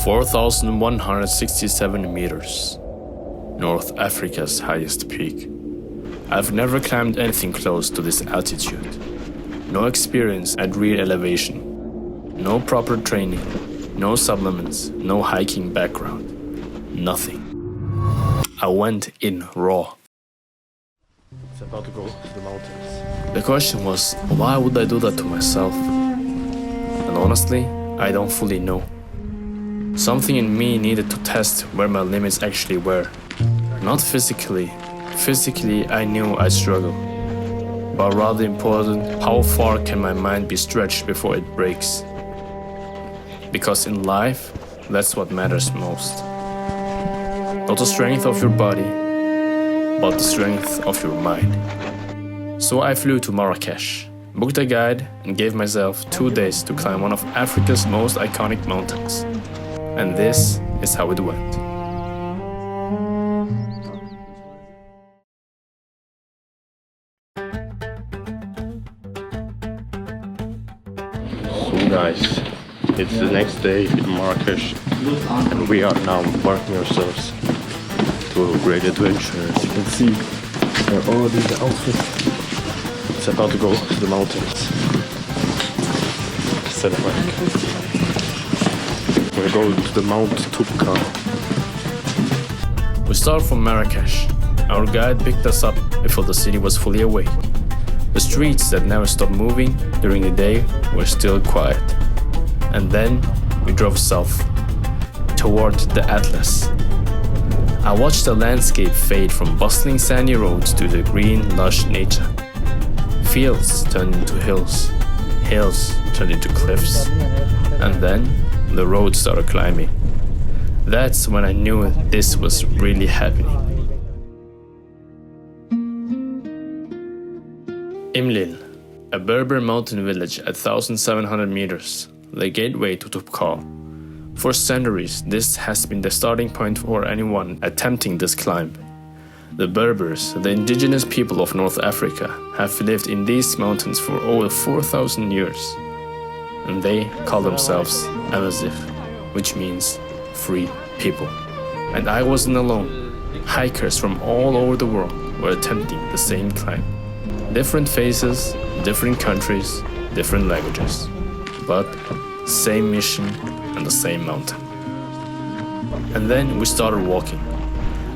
4,167 meters, North Africa's highest peak. I've never climbed anything close to this altitude. No experience at real elevation. No proper training. No supplements. No hiking background. Nothing. I went in raw. It's about to go to the mountains. The question was, why would I do that to myself? And honestly, I don't fully know. Something in me needed to test where my limits actually were. Not physically. Physically, I knew I'd struggle. But rather important, how far can my mind be stretched before it breaks? Because in life, that's what matters most. Not the strength of your body, but the strength of your mind. So I flew to Marrakesh, booked a guide, and gave myself 2 days to climb one of Africa's most iconic mountains. And this is how it went. So guys, it's the next day in Marrakesh and we are now embarking ourselves to a great adventure. As you can see, we're already in the outfit. It's about to go to the mountains. We're going to the Mount Toubkal. We start from Marrakesh. Our guide picked us up before the city was fully awake. The streets that never stopped moving during the day were still quiet. And then we drove south, toward the Atlas. I watched the landscape fade from bustling sandy roads to the green, lush nature. Fields turned into hills, hills turned into cliffs, and then the road started climbing. That's when I knew this was really happening. Imlil, a Berber mountain village at 1,700 meters, the gateway to Toubkal. For centuries, this has been the starting point for anyone attempting this climb. The Berbers, the indigenous people of North Africa, have lived in these mountains for over 4,000 years. And they call themselves Amazigh, which means free people. And I wasn't alone. Hikers from all over the world were attempting the same climb. Different faces, different countries, different languages, but same mission and the same mountain. And then we started walking.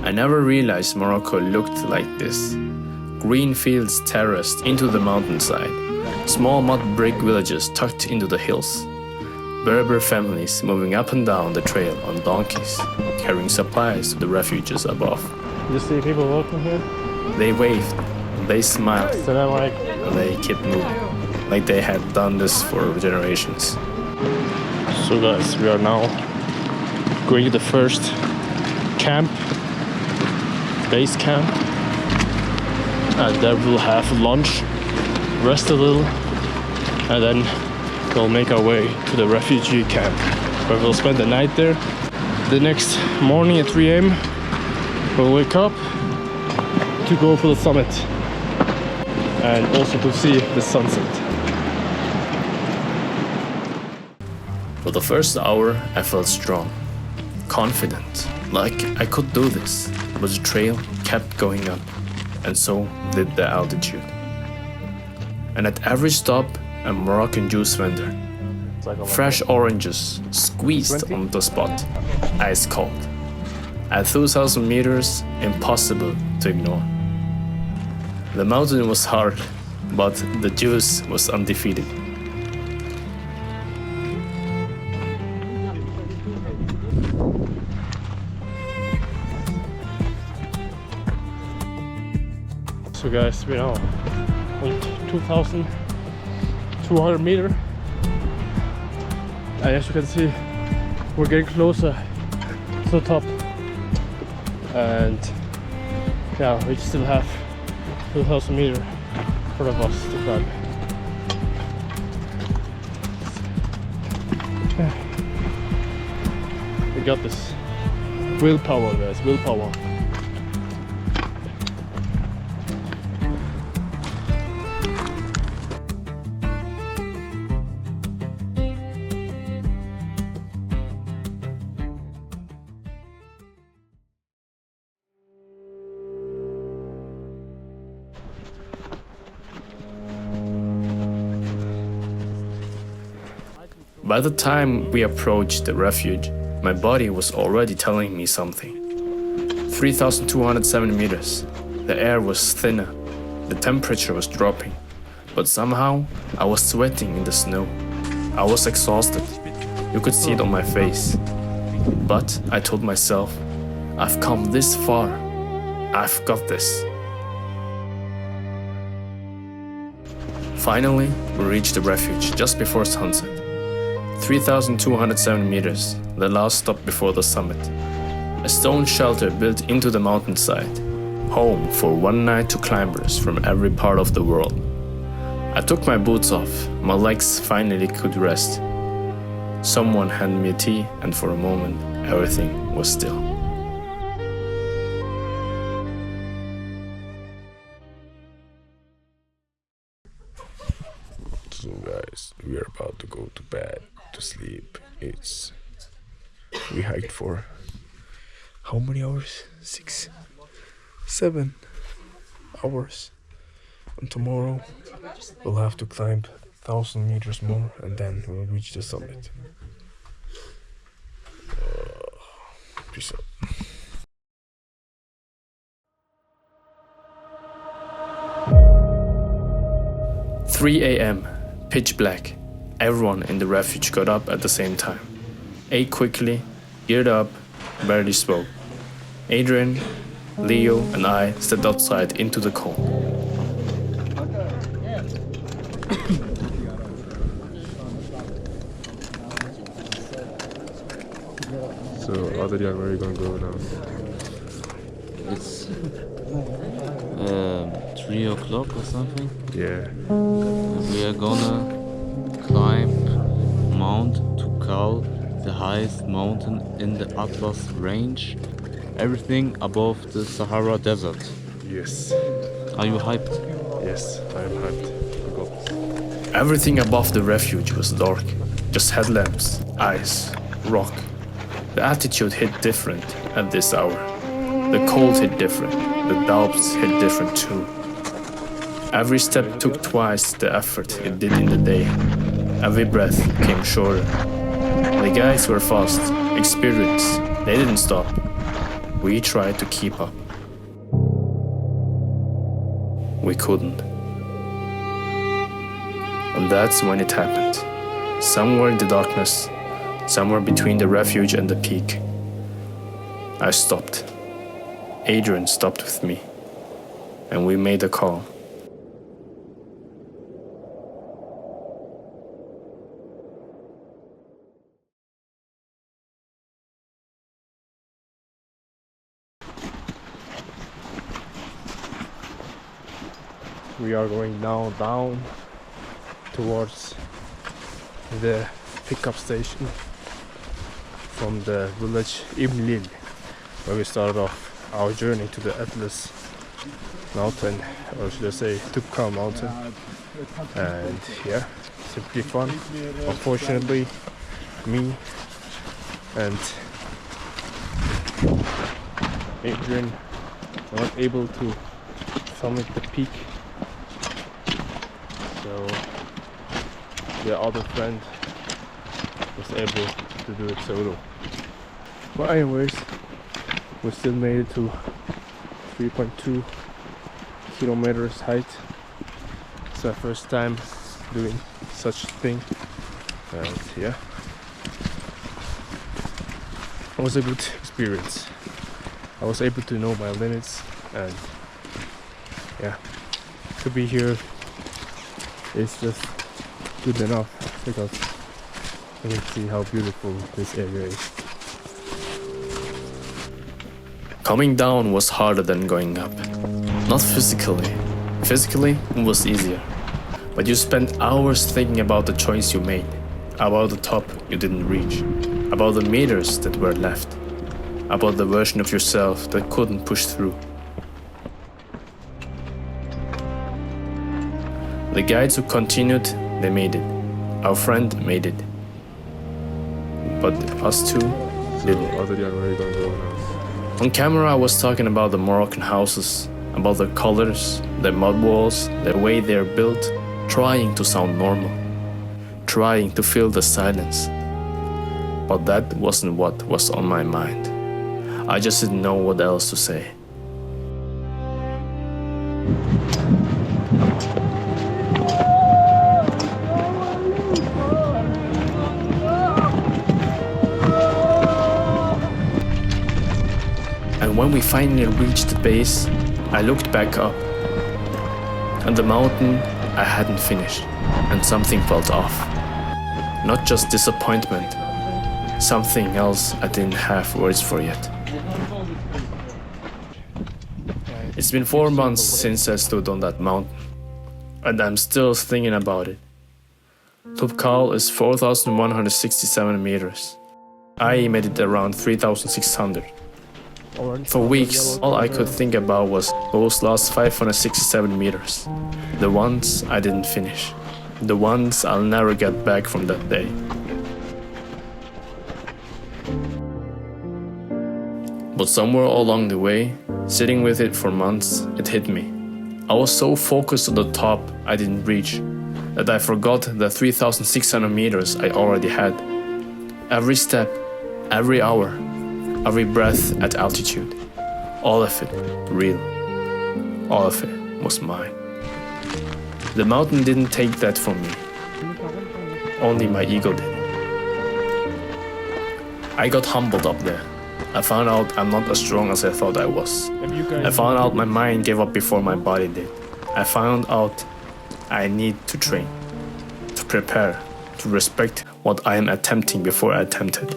I never realized Morocco looked like this. Green fields terraced into the mountainside, small mud brick villages tucked into the hills, Berber families moving up and down the trail on donkeys, carrying supplies to the refuges above. You see people walking here? They waved, they smiled, and they kept moving, like they had done this for generations. So guys, we are now going to the first camp, base camp, and there we'll have lunch, rest a little, and then we'll make our way to the refugee camp, where we'll spend the night there. The next morning at 3 a.m. we'll wake up to go for the summit and also to see the sunset. For the first hour, I felt strong, confident, like I could do this, but the trail kept going up, and so did the altitude. And at every stop, a Moroccan juice vendor. Fresh oranges, squeezed on the spot, ice cold. At 2,000 meters, impossible to ignore. The mountain was hard, but the juice was undefeated. So guys, we're now on 2,200 meters, and as you can see, we're getting closer to the top, and yeah, we still have 2,000 meters in front of us to climb. We got this. Willpower, guys, willpower. By the time we approached the refuge, my body was already telling me something. 3,207 meters. The air was thinner. The temperature was dropping. But somehow, I was sweating in the snow. I was exhausted. You could see it on my face. But I told myself, I've come this far. I've got this. Finally, we reached the refuge just before sunset. 3,207 meters, the last stop before the summit. A stone shelter built into the mountainside, home for one night to climbers from every part of the world. I took my boots off, my legs finally could rest. Someone handed me tea, and for a moment, everything was still. So guys, we are about to go to bed, to sleep. We hiked for how many hours? 6, 7 hours. And tomorrow we'll have to climb 1,000 meters more and then we'll reach the summit. Peace out. 3 a.m., pitch black. Everyone in the refuge got up at the same time. Ate quickly, geared up, barely spoke. Adrian, Leo, and I stepped outside into the cold. So Adrian, where are you gonna go now? It's 3 o'clock or something. Yeah. We are gonna climb Mount Toubkal, the highest mountain in the Atlas range. Everything above the Sahara Desert. Yes. Are you hyped? Yes, I am hyped. We got this. Everything above the refuge was dark. Just headlamps, ice, rock. The altitude hit different at this hour. The cold hit different. The doubts hit different too. Every step took twice the effort it did in the day. Every breath came shorter. The guys were fast, experienced. They didn't stop. We tried to keep up. We couldn't. And that's when it happened. Somewhere in the darkness, somewhere between the refuge and the peak, I stopped. Adrian stopped with me, and we made a call. We are going now down towards the pickup station from the village Ibn Lil, where we started off our journey to the Atlas mountain, or should I say Toubkal mountain. And yeah, it's pretty fun. Unfortunately, me and Adrian were not able to summit the peak, so the other friend was able to do it solo. But anyways, we still made it to 3.2 kilometers height. It's our first time doing such a thing, and yeah, it was a good experience. I was able to know my limits, and yeah, to be here is just good enough because you can see how beautiful this area is. Coming down was harder than going up. Not physically. Physically, it was easier. But you spent hours thinking about the choice you made, about the top you didn't reach, about the meters that were left, about the version of yourself that couldn't push through. The guides who continued, they made it. Our friend made it. But us two didn't. Adrian, where are you gonna go now? On camera, I was talking about the Moroccan houses, about their colors, their mud walls, the way they're built, trying to sound normal. trying to fill the silence. But that wasn't what was on my mind. I just didn't know what else to say. And when we finally reached the base, I looked back up. On the mountain, I hadn't finished, and something felt off. Not just disappointment, something else I didn't have words for yet. It's been 4 months since I stood on that mountain, and I'm still thinking about it. Toubkal is 4,167 meters. I made it around 3,600. For weeks, all I could think about was those last 567 meters. The ones I didn't finish. The ones I'll never get back from that day. But somewhere along the way, sitting with it for months, it hit me. I was so focused on the top I didn't reach that I forgot the 3,600 meters I already had. Every step, every hour, every breath at altitude, all of it real. All of it was mine. The mountain didn't take that from me. Only my ego did. I got humbled up there. I found out I'm not as strong as I thought I was. I found out my mind gave up before my body did. I found out I need to train, to prepare, to respect what I am attempting before I attempt it.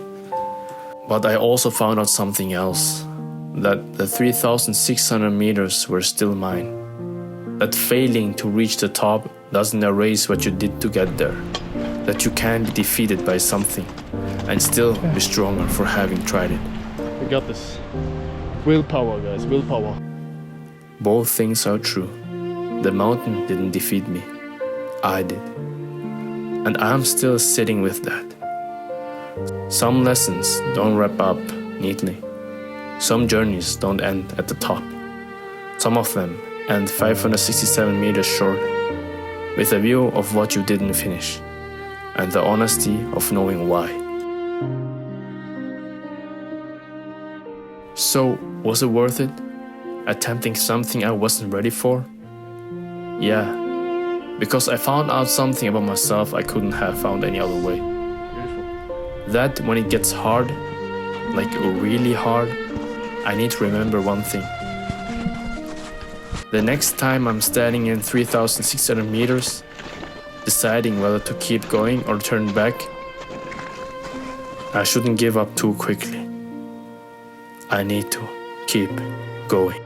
But I also found out something else, that the 3,600 meters were still mine. That failing to reach the top doesn't erase what you did to get there. That you can be defeated by something and still be stronger for having tried it. We got this. Willpower, guys, willpower. Both things are true. The mountain didn't defeat me. I did. And I'm still sitting with that. Some lessons don't wrap up neatly. Some journeys don't end at the top. Some of them end 567 meters short, with a view of what you didn't finish, and the honesty of knowing why. So, was it worth it? Attempting something I wasn't ready for? Yeah, because I found out something about myself I couldn't have found any other way. That when it gets hard, like really hard, I need to remember one thing. The next time I'm standing in 3,600 meters, deciding whether to keep going or turn back, I shouldn't give up too quickly. I need to keep going.